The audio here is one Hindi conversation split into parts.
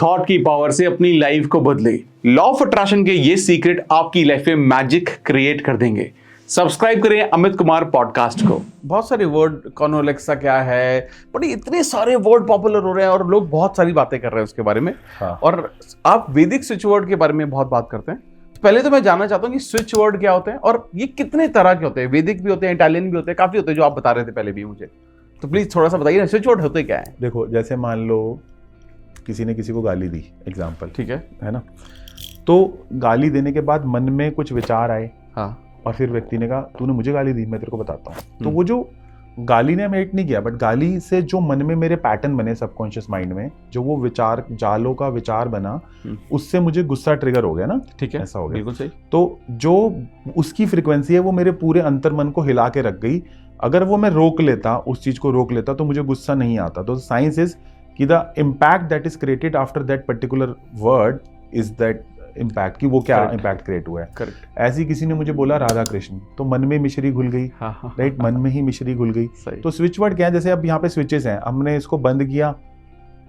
थॉट की पावर से अपनी लाइफ को बदले। लॉ ऑफ अट्रैक्शन के ये सीक्रेट आपकी लाइफ में मैजिक क्रिएट कर देंगे। सब्सक्राइब करें अमित कुमार पॉडकास्ट को। बहुत सारे वर्ड, कॉनोलेक्सा क्या है, बट इतने सारे वर्ड पॉपुलर हो रहे हैं और लोग बहुत सारी बातें कर रहे हैं उसके बारे में। हाँ। और आप वैदिक स्विच वर्ड के बारे में बहुत बात करते हैं। पहले तो मैं जानना चाहता हूँ कि स्विच वर्ड क्या होते हैं और ये कितने तरह के होते हैं। वैदिक भी होते हैं, इटालियन भी होते हैं, काफी होते हैं जो आप बता रहे थे पहले भी मुझे। तो प्लीज थोड़ा सा बताइए ना, स्विच वर्ड होते क्या है? देखो, जैसे मान लो किसी ने किसी को गाली दी, एग्जाम्पल, ठीक है ना। तो गाली देने के बाद मन में कुछ विचार आए, हाँ, और फिर व्यक्ति ने कहा तूने मुझे गाली दी, मैं तेरे को बताता हूँ। तो वो जो गाली ने मेट नहीं किया, बट गाली से जो मन में मेरे पैटर्न बने सबकॉन्शियस माइंड में, जो वो विचार जालों का विचार बना, उससे मुझे गुस्सा ट्रिगर हो गया ना। ठीक है, ऐसा हो गया, बिल्कुल सही। तो जो उसकी फ्रिक्वेंसी है वो मेरे पूरे अंतर मन को हिला के रख गई। अगर वो मैं रोक लेता, उस चीज को रोक लेता, तो मुझे गुस्सा नहीं आता। तो साइंस इज कि the impact that is created after that particular word is that impact, कि वो क्या इम्पैक्ट क्रिएट हुआ है। करेक्ट। ऐसी किसी ने मुझे बोला राधा कृष्ण, तो मन में मिश्री घुल गई, राइट, मन में ही मिश्री घुल गई। तो स्विच वर्ड क्या है? जैसे अब यहाँ पे स्विचेस हैं, हमने इसको बंद किया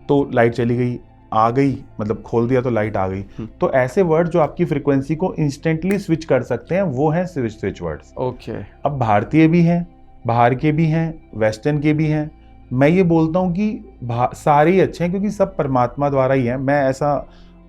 तो लाइट चली गई, आ गई, मतलब खोल दिया तो लाइट आ गई। तो ऐसे वर्ड जो आपकी फ्रीक्वेंसी को इंस्टेंटली स्विच कर सकते हैं, वो है स्विच वर्ड्स। ओके। अब भारतीय भी हैं, बाहर के भी हैं, वेस्टर्न के भी हैं। मैं ये बोलता हूँ कि सारे ही अच्छे हैं, क्योंकि सब परमात्मा द्वारा ही हैं। मैं ऐसा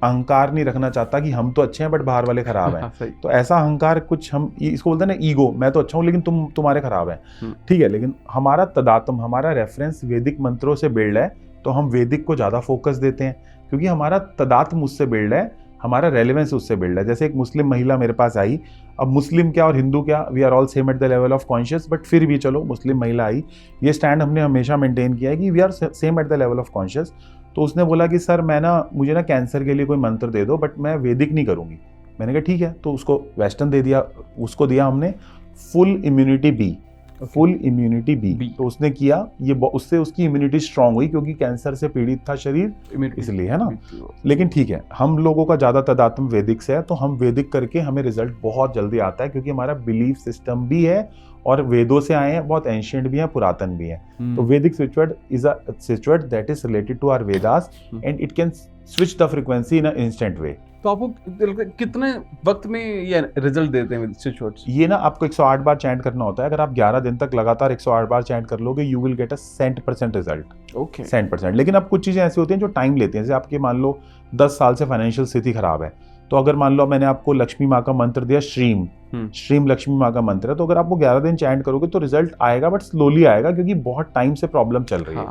अहंकार नहीं रखना चाहता कि हम तो अच्छे हैं बट बाहर वाले खराब हैं। तो ऐसा अहंकार कुछ, हम इसको बोलते हैं ना ईगो, मैं तो अच्छा हूँ लेकिन तुम्हारे खराब हैं, ठीक है। लेकिन हमारा तदात्म, हमारा रेफरेंस वैदिक मंत्रों से बिल्ड है, तो हम वैदिक को ज़्यादा फोकस देते हैं, क्योंकि हमारा तदात्म उससे बिल्ड है, हमारा रेलेवेंस उससे बिल्ड है। जैसे एक मुस्लिम महिला मेरे पास आई, अब मुस्लिम क्या और हिंदू क्या, we are all same at the level of conscious, but फिर भी चलो मुस्लिम महिला आई, ये स्टैंड हमने हमेशा मेंटेन किया है कि we are same at the level of conscious. तो उसने बोला कि सर मुझे ना कैंसर के लिए कोई मंत्र दे दो, बट मैं वैदिक नहीं करूंगी। मैंने कहा ठीक है, तो उसको वेस्टर्न दे दिया, उसको दिया हमने full immunity B, full immunity B. तो उसने किया ये, उससे उसकी इम्यूनिटी स्ट्रांग हुई, क्योंकि कैंसर से पीड़ित था शरीर, इसलिए, है ना। लेकिन ठीक है, हम लोगों का ज्यादा तदात्म वैदिक से है, तो हम वैदिक करके हमें रिजल्ट बहुत जल्दी आता है, क्योंकि हमारा बिलीफ सिस्टम भी है और वेदों से आए हैं, बहुत एंशिएंट भी है, पुरातन भी है। तो Vedic switch word is a switch word that is related to our Vedas and it can switch the frequency in a instant way. तो आपको कितने वक्त में ये रिजल्ट देते हैं स्विच वर्ड्स? ये ना आपको 108 बार चैंट करना होता है। अगर आप 11 दिन तक लगातार 108 बार चैंट कर लोगे, you will get a 100% result. Okay, 100%। लेकिन अब कुछ चीजें ऐसी होती हैं जो टाइम लेती हैं। जैसे आपके मान लो 10 साल से फाइनेंशियल स्थिति खराब है, तो अगर मान लो मैंने आपको लक्ष्मी माँ का मंत्र दिया, श्रीम लक्ष्मी माँ का मंत्र है, तो अगर आप वो 11 दिन चैंट करोगे तो रिजल्ट आएगा, बट स्लोली आएगा, क्योंकि बहुत टाइम से प्रॉब्लम चल रही है।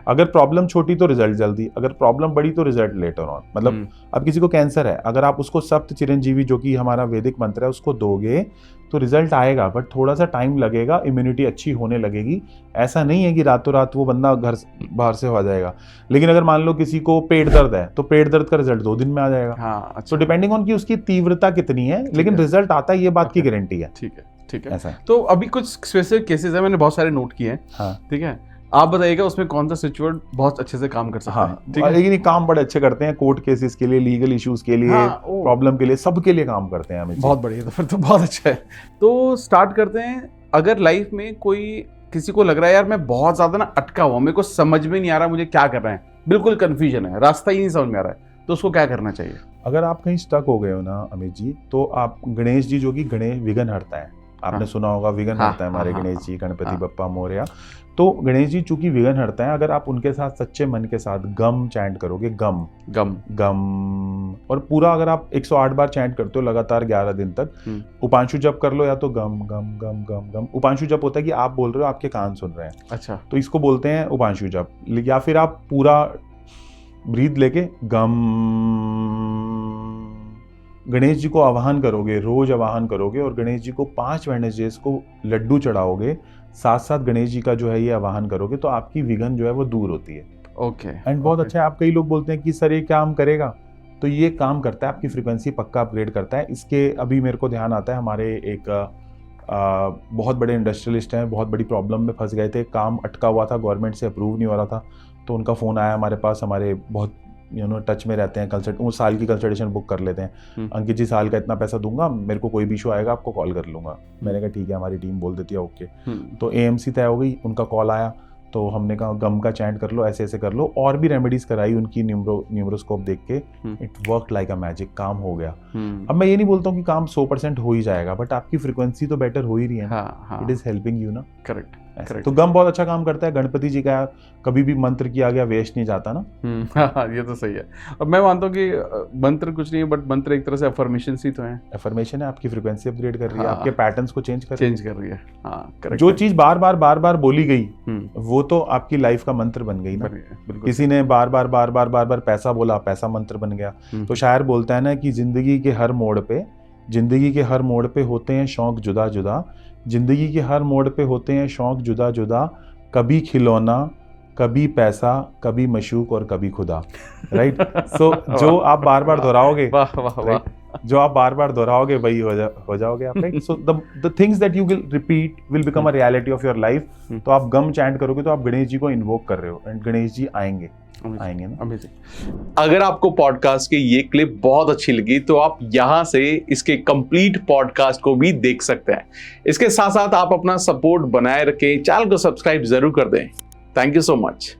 अगर प्रॉब्लम छोटी तो रिजल्ट जल्दी, अगर प्रॉब्लम बड़ी तो रिजल्ट लेटर ऑन। मतलब अब किसी को कैंसर है, अगर आप उसको सप्त चिरंजीवी, जो कि हमारा वैदिक मंत्र है, उसको दोगे तो रिजल्ट आएगा, बट थोड़ा सा टाइम लगेगा, इम्यूनिटी अच्छी होने लगेगी। ऐसा नहीं है कि रातों रात वो बंदा घर बाहर से हो जाएगा। लेकिन अगर मान लो किसी को पेट दर्द है, तो पेट दर्द का रिजल्ट 2 दिन में आ जाएगा। तो डिपेंडिंग ऑन कि उसकी तीव्रता कितनी है, लेकिन रिजल्ट आता है, ये बात की गारंटी है। ठीक है, ठीक है। ऐसा। तो अभी कुछ स्पेसिफिक केसेस है, मैंने बहुत सारे नोट किए हैं। हाँ, ठीक है, आप बताइएगा उसमें कौन सा स्विच वर्ड बहुत अच्छे से काम कर सकता है। ठीक है, लेकिन ये काम बड़े अच्छे करते हैं, कोर्ट केसेस के लिए, लीगल इश्यूज के लिए, प्रॉब्लम के लिए, सबके लिए काम करते हैं। बहुत बढ़िया, तो फिर तो बहुत अच्छा है। तो स्टार्ट करते हैं। अगर लाइफ में कोई किसी को लग रहा है यार मैं बहुत ज्यादा ना अटका हुआ, मेरे को समझ में नहीं आ रहा मुझे क्या करना है, बिल्कुल कंफ्यूजन है, रास्ता ही नहीं समझ में आ रहा है, तो उसको क्या करना चाहिए? अगर आप कहीं स्टक हो गए हो ना अमित जी, तो आप गणेश जी, जो कि गणेश विघ्न हरता है, आपने सुना होगा, विघ्न हरता है हमारे गणेश जी, गणपति बप्पा मोरया। तो गणेश जी चूंकि विघ्न हरता है, अगर आप उनके साथ सच्चे मन के साथ गम चैंट करोगे, गम गम गम, और पूरा अगर आप 108 बार चैंट करते हो लगातार 11 दिन तक, उपांशु जप कर लो, या तो गम गम गम गम गम। उपांशु जप होता है कि आप बोल रहे हो, आपके कान सुन रहे हैं। अच्छा, तो इसको बोलते हैं उपांशु जप। या फिर आप पूरा ब्रीथ लेके गम, गणेश जी को आवाहन करोगे, रोज आवाहन करोगे, और गणेश जी को 5 वेडनेसडेज को लड्डू चढ़ाओगे, साथ साथ गणेश जी का जो है ये आवाहन करोगे, तो आपकी विघ्न जो है वो दूर होती है। ओके, एंड बहुत अच्छा है। आप कई लोग बोलते हैं कि सर ये काम करेगा, तो ये काम करता है, आपकी फ्रीक्वेंसी पक्का अपग्रेड करता है। इसके अभी मेरे को ध्यान आता है, हमारे एक बहुत बड़े इंडस्ट्रियलिस्ट हैं, बहुत बड़ी प्रॉब्लम में फंस गए थे, काम अटका हुआ था, गवर्नमेंट से अप्रूव नहीं हो रहा था, तो उनका फ़ोन आया हमारे पास, हमारे बहुत टच में रहते हैं, वो साल की कंसल्टेशन बुक कर लेते हैं। अंकित जी साल का इतना पैसा दूंगा, मेरे को कोई भी इशू आएगा आपको कॉल कर लूंगा। मैंने कहा ठीक है, हमारी टीम बोल देती है ओके। तो AMC तय हो गई, उनका कॉल आया, तो हमने कहा गम का चैंट कर लो, ऐसे ऐसे कर लो, और भी रेमेडीज कराई उनकी न्यूमरोस्कोप देख के। It work like a magic, काम हो गया। अब मैं ये नहीं बोलता हूँ कि काम 100% हो ही जाएगा, बट आपकी फ्रीक्वेंसी तो बेटर हो ही रही है ना, इट इज हेल्पिंग यू ना। करेक्ट। तो गम बहुत अच्छा काम करता है। गणपति जी का कभी भी मंत्र किया गया वेस्ट नहीं जाता ना। हाँ, ये तो सही है। अब मैं मानता हूँ कि मंत्र कुछ नहीं है, बट मंत्र एक तरह से अफर्मेशन ही तो है। अफर्मेशन है, आपकी फ्रीक्वेंसी अपग्रेड कर रही है, आपके पैटर्न्स को चेंज कर रही है। हाँ, करेक्ट। जो चीज बार बार बोली गई वो तो आपकी लाइफ का मंत्र बन गई ना। किसी ने बार बार पैसा बोला, पैसा मंत्र बन गया। तो शायर बोलता है ना कि जिंदगी के हर मोड़ पे होते हैं शौक जुदा जुदा, जिंदगी के हर मोड़ पे होते हैं शौक जुदा जुदा, कभी खिलौना, कभी पैसा, कभी मशूक और कभी खुदा। राइट। सो जो आप बार बार दोहराओगे, जो आप बार बार दोहराओगे वही हो जाओगे आप। Right. So the things that you will repeat will become a reality of your life. तो आप गम चैंट करोगे तो आप गणेश जी को इन्वोक कर रहे हो, एंड गणेश जी आएंगे ना। अगर आपको पॉडकास्ट की ये क्लिप बहुत अच्छी लगी तो आप यहाँ से इसके कंप्लीट पॉडकास्ट को भी देख सकते हैं। इसके साथ साथ आप अपना सपोर्ट बनाए रखें, चैनल को सब्सक्राइब जरूर कर दें। Thank you so much.